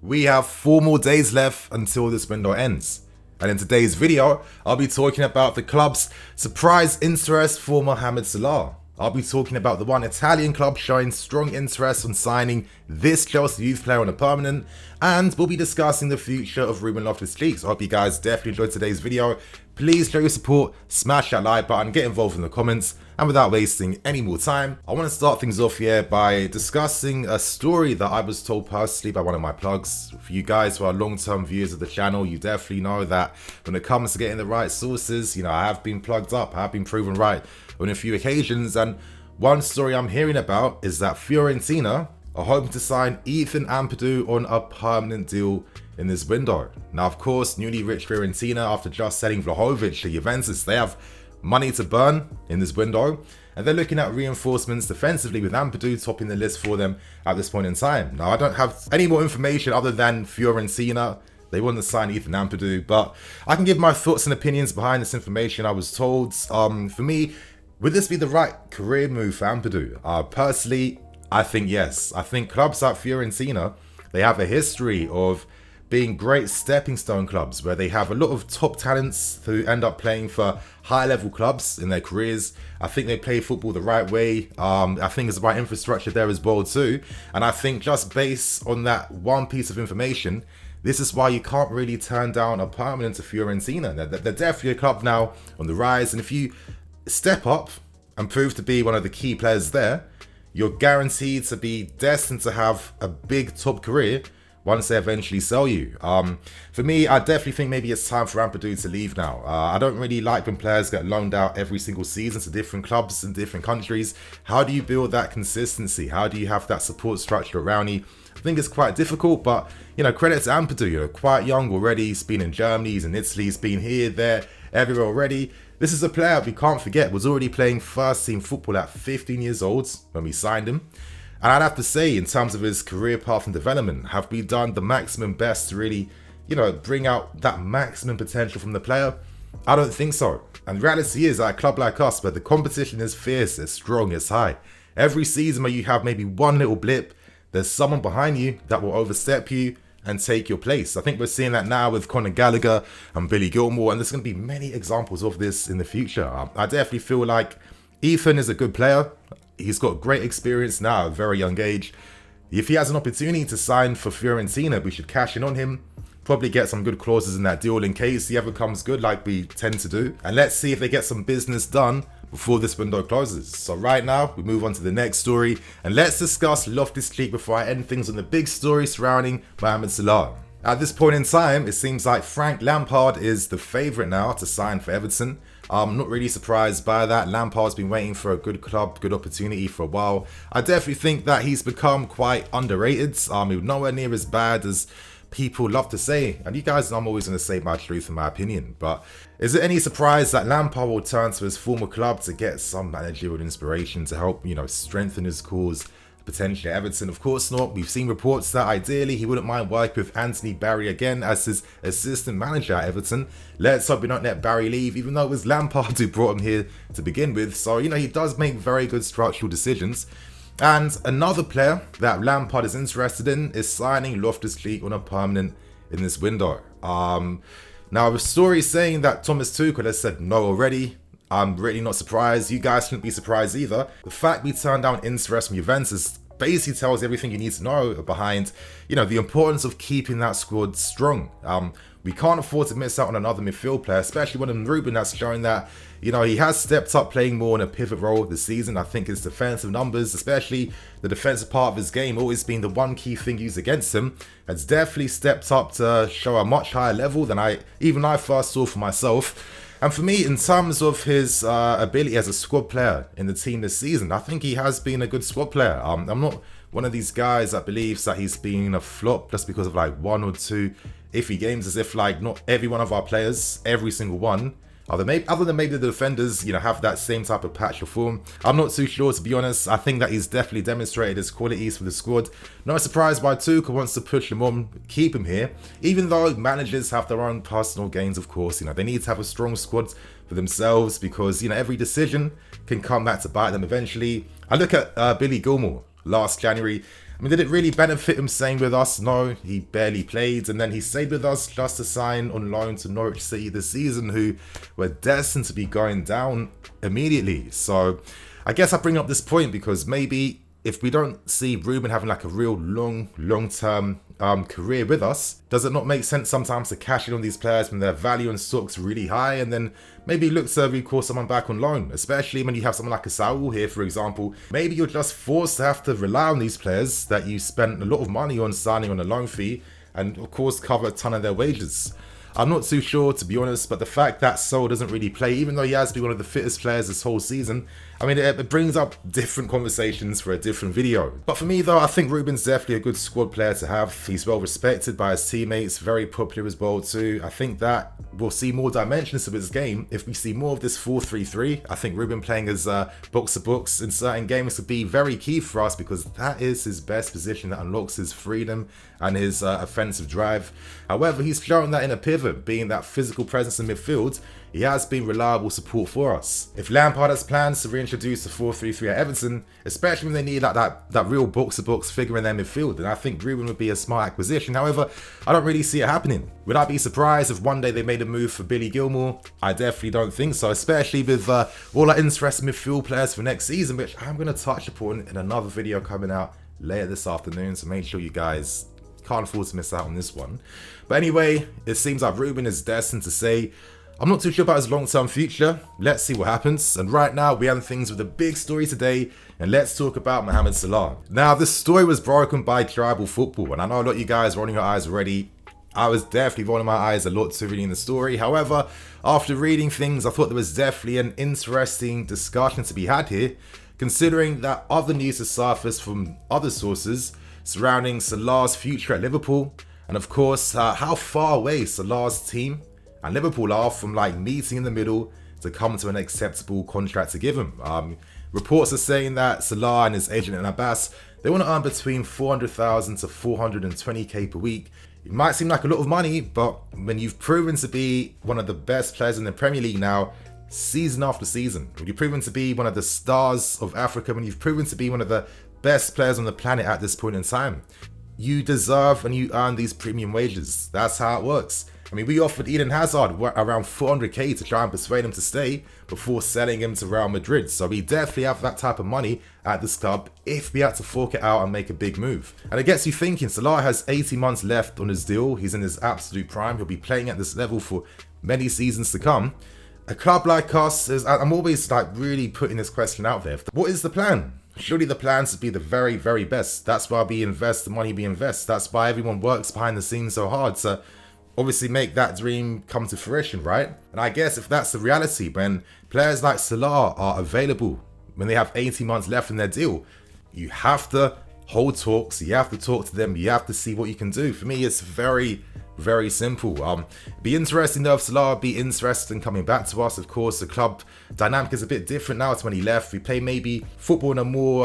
We have 4 more days left until this window ends. And in today's video, I'll be talking about the club's surprise interest for Mohamed Salah. I'll be talking about the one Italian club showing strong interest on signing this Chelsea youth player on a permanent, and we'll be discussing the future of Loftus Cheek. So I hope you guys definitely enjoyed today's video. Please show your support, smash that like button, get involved in the comments, and without wasting any more time, I want to start things off here by discussing a story that I was told personally by one of my plugs. For you guys who are long-term viewers of the channel, you definitely know that when it comes to getting the right sources, I have been plugged up, I have been proven right on a few occasions, and one story I'm hearing about is that Fiorentina are hoping to sign Ethan Ampadu on a permanent deal in this window. Now, of course, newly rich Fiorentina, after just selling Vlahovic to Juventus, they have money to burn in this window, and they're looking at reinforcements defensively with Ampadu topping the list for them at this point in time. Now, I don't have any more information other than Fiorentina. They want to sign Ethan Ampadu, but I can give my thoughts and opinions behind this information I was told. For me, would this be the right career move for Ampadu? Personally, I think yes. I think clubs like Fiorentina, they have a history of being great stepping stone clubs where they have a lot of top talents who end up playing for high level clubs in their careers. I think they play football the right way. I think there's the right infrastructure there as well too. And I think just based on that one piece of information, this is why you can't really turn down a permanent to Fiorentina. They're definitely a club now on the rise. And if you step up and prove to be one of the key players there, you're guaranteed to be destined to have a big top career once they eventually sell you. For me, I definitely think maybe it's time for Ampadu to leave now. I don't really like when players get loaned out every single season to different clubs in different countries. How do you build that consistency? How do you have that support structure around you? I think it's quite difficult, but credit to Ampadu. Quite young already. He's been in Germany, he's in Italy, he's been here, there, everywhere already. This is a player we can't forget was already playing first team football at 15 years old when we signed him. And I'd have to say, in terms of his career path and development, have we done the maximum best to really, bring out that maximum potential from the player? I don't think so. And the reality is, at a club like us, where the competition is fierce, it's strong, it's high, every season where you have maybe one little blip, there's someone behind you that will overstep you and take your place. I think we're seeing that now with Conor Gallagher and Billy Gilmore, and there's going to be many examples of this in the future. I definitely feel like Ethan is a good player. He's got great experience now at a very young age. If he has an opportunity to sign for Fiorentina, we should cash in on him. Probably get some good clauses in that deal in case he ever comes good, like we tend to do. And let's see if they get some business done before this window closes. So right now, we move on to the next story, and let's discuss Loftus Cheek before I end things on the big story surrounding Mohamed Salah. At this point in time, it seems like Frank Lampard is the favourite now to sign for Everton. I'm not really surprised by that. Lampard's been waiting for a good club, good opportunity for a while. I definitely think that he's become quite underrated. He's nowhere near as bad as people love to say. And you guys know I'm always going to say my truth and my opinion. But is it any surprise that Lampard will turn to his former club to get some managerial inspiration to help, strengthen his cause? Potentially Everton? Of course not. We've seen reports that ideally he wouldn't mind working with Anthony Barry again as his assistant manager at Everton. Let's hope we don't let Barry leave, even though it was Lampard who brought him here to begin with. So, he does make very good structural decisions. And another player that Lampard is interested in is signing Loftus Cheek on a permanent in this window. Now, the story is saying that Thomas Tuchel has said no already. I'm really not surprised. You guys shouldn't be surprised either. The fact we turned down interest from Juventus basically tells everything you need to know behind, the importance of keeping that squad strong. We can't afford to miss out on another midfield player, especially one of Ruben that's showing that, he has stepped up playing more in a pivot role this season. I think his defensive numbers, especially the defensive part of his game, always been the one key thing used against him, has definitely stepped up to show a much higher level than I first saw for myself. And for me, in terms of his ability as a squad player in the team this season, I think he has been a good squad player. I'm not one of these guys that believes that he's been a flop just because of like one or two iffy games, as if like not every one of our players, every single one, other than maybe the defenders, have that same type of patch of form. I'm not too sure, to be honest. I think that he's definitely demonstrated his qualities for the squad. No surprise why Tuchel wants to push him on, keep him here, even though managers have their own personal gains, of course. They need to have a strong squad for themselves because, every decision can come back to bite them eventually. I look at Billy Gilmore last January. I mean, did it really benefit him staying with us? No, he barely played, and then he stayed with us just to sign on loan to Norwich City this season, who were destined to be going down immediately. So I guess I bring up this point because maybe if we don't see Ruben having like a real long-term career with us, does it not make sense sometimes to cash in on these players when their value and stock's really high, and then maybe look to recall someone back on loan, especially when you have someone like a Salah here, for example. Maybe you're just forced to have to rely on these players that you spent a lot of money on signing on a loan fee, and of course cover a ton of their wages. I'm not too sure, to be honest, but the fact that Salah doesn't really play, even though he has been one of the fittest players this whole season, I mean, it brings up different conversations for a different video. But for me, though, I think Ruben's definitely a good squad player to have. He's well respected by his teammates, very popular as well too. I think that we'll see more dimensions of his game if we see more of this 4-3-3. I think Ruben playing as box-to-box in certain games would be very key for us, because that is his best position that unlocks his freedom and his offensive drive. However, he's shown that in a pivot, being that physical presence in midfield, he has been reliable support for us. If Lampard has plans to reintroduce the 4-3-3 at Everton, especially when they need like that real box-to-box figure in their midfield, then I think Ruben would be a smart acquisition. However, I don't really see it happening. Would I be surprised if one day they made a move for Billy Gilmour? I definitely don't think so, especially with all our interesting midfield players for next season, which I'm going to touch upon in another video coming out later this afternoon, so make sure you guys can't afford to miss out on this one. But anyway, it seems like Ruben is destined to say, I'm not too sure about his long-term future. Let's see what happens. And right now, we have things with a big story today, and let's talk about Mohamed Salah. Now, this story was broken by Tribal Football, and I know a lot of you guys are rolling your eyes already. I was definitely rolling my eyes a lot to reading the story. However, after reading things, I thought there was definitely an interesting discussion to be had here, considering that other news has surfaced from other sources surrounding Salah's future at Liverpool, and of course, how far away Salah's team and Liverpool are from like meeting in the middle to come to an acceptable contract to give him. Reports are saying that Salah and his agent and Abbas, they want to earn between 400,000 to 420k per week. It might seem like a lot of money, but when you've proven to be one of the best players in the Premier League now, season after season, when you've proven to be one of the stars of Africa, when you've proven to be one of the best players on the planet at this point in time, you deserve and you earn these premium wages. That's how it works. I mean, we offered Eden Hazard around 400k to try and persuade him to stay before selling him to Real Madrid. So we definitely have that type of money at this club if we had to fork it out and make a big move. And it gets you thinking, Salah has 18 months left on his deal. He's in his absolute prime. He'll be playing at this level for many seasons to come. A club like us, I'm always like really putting this question out there. What is the plan? Surely the plan is to be the very, very best. That's why we invest the money we invest. That's why everyone works behind the scenes so hard to obviously make that dream come to fruition, right? And I guess if that's the reality, when players like Salah are available, when they have 18 months left in their deal, you have to hold talks, you have to talk to them, you have to see what you can do. For me, it's very, very simple. Be interesting though if Salah be interested in coming back to us. Of course, the club dynamic is a bit different now to when he left. We play maybe football in a more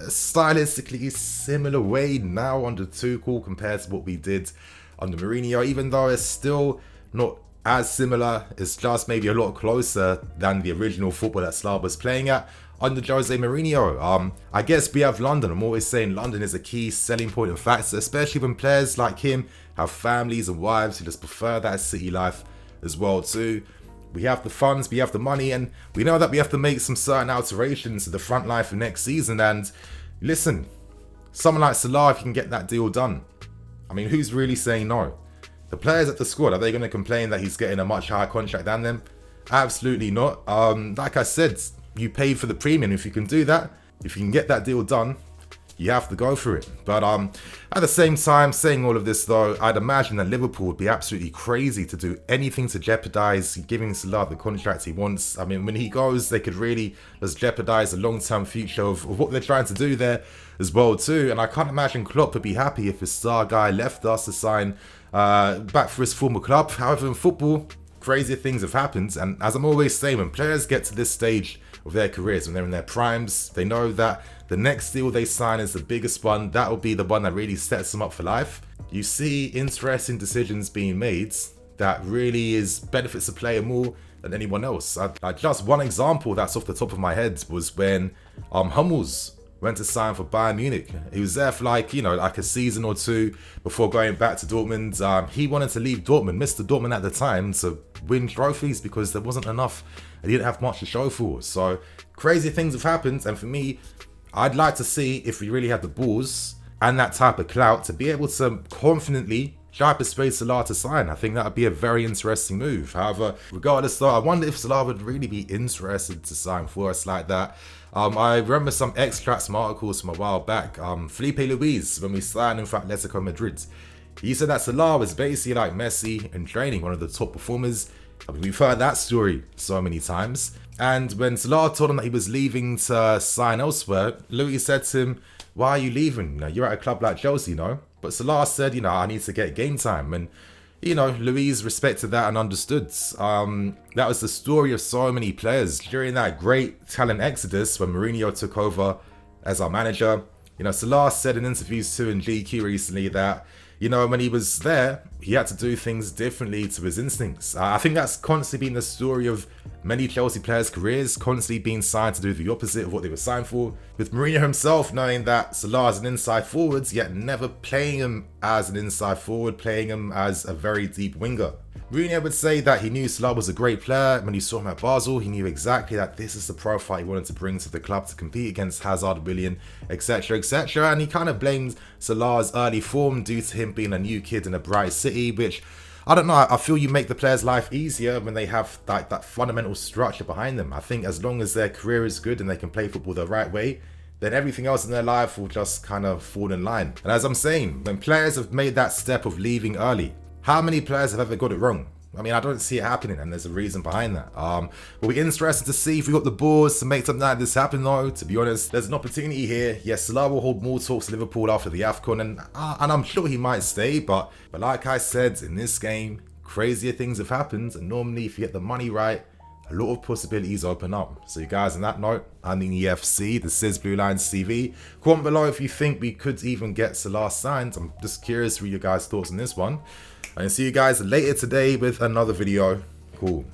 stylistically similar way now under Tuchel compared to what we did under Mourinho, even though it's still not as similar. It's just maybe a lot closer than the original football that Salah was playing at under Jose Mourinho. I guess we have London. I'm always saying London is a key selling point and factor, especially when players like him have families and wives who just prefer that city life as well too. We have the funds, we have the money, and we know that we have to make some certain alterations to the front line for next season. And listen, someone like Salah, if you can get that deal done, I mean, who's really saying no? The players at the squad, are they going to complain that he's getting a much higher contract than them? Absolutely not. Like I said, you paid for the premium. If you can do that, if you can get that deal done, you have to go for it. But at the same time, saying all of this though, I'd imagine that Liverpool would be absolutely crazy to do anything to jeopardize giving Salah the contract he wants. I mean, when he goes, they could really just jeopardize the long-term future of what they're trying to do there as well too. And I can't imagine Klopp would be happy if his star guy left us to sign back for his former club. However, in football, crazier things have happened. And as I'm always saying, when players get to this stage of their careers, when they're in their primes, they know that the next deal they sign is the biggest one. That will be the one that really sets them up for life. You see interesting decisions being made that really benefits the player more than anyone else. Just one example that's off the top of my head was when Hummels went to sign for Bayern Munich. He was there for like a season or two before going back to Dortmund. He wanted to leave Dortmund, Mr. Dortmund at the time, to win trophies because there wasn't enough. He didn't have much to show for. So crazy things have happened, and for me, I'd like to see if we really had the balls and that type of clout to be able to confidently try to persuade Salah to sign. I think that would be a very interesting move. However, regardless though, I wonder if Salah would really be interested to sign for us like that. I remember some extracts from articles from a while back. Felipe Luis, when we signed him for Atletico Madrid, he said that Salah was basically like Messi in training, one of the top performers. I mean, we've heard that story so many times. And when Salah told him that he was leaving to sign elsewhere, Luis said to him, "Why are you leaving? You're at a club like Chelsea, But Salah said, I need to get game time. And, Luis respected that and understood. That was the story of so many players during that great talent exodus when Mourinho took over as our manager. Salah said in interviews too in GQ recently that, when he was there, he had to do things differently to his instincts. I think that's constantly been the story of many Chelsea players' careers, constantly being signed to do the opposite of what they were signed for. With Mourinho himself knowing that Salah is an inside forward, yet never playing him as an inside forward, playing him as a very deep winger. Mourinho would say that he knew Salah was a great player. When he saw him at Basel, he knew exactly that this is the profile he wanted to bring to the club to compete against Hazard, Willian, etc, etc. And he kind of blamed Salah's early form due to him being a new kid in a bright city, which, I don't know, I feel you make the player's life easier when they have that fundamental structure behind them. I think as long as their career is good and they can play football the right way, then everything else in their life will just kind of fall in line. And as I'm saying, when players have made that step of leaving early, how many players have ever got it wrong? I mean, I don't see it happening, and there's a reason behind that. We'll be interested to see if we got the balls to make something like this happen, though. To be honest, there's an opportunity here. Yes, Salah will hold more talks to Liverpool after the AFCON, and I'm sure he might stay. But like I said, in this game, crazier things have happened, and normally if you get the money right, a lot of possibilities open up. So you guys, on that note, I'm in EFC, this is Blue Lines TV. Comment below if you think we could even get Salah signed. I'm just curious to read your guys' thoughts on this one. And see you guys later today with another video. Cool.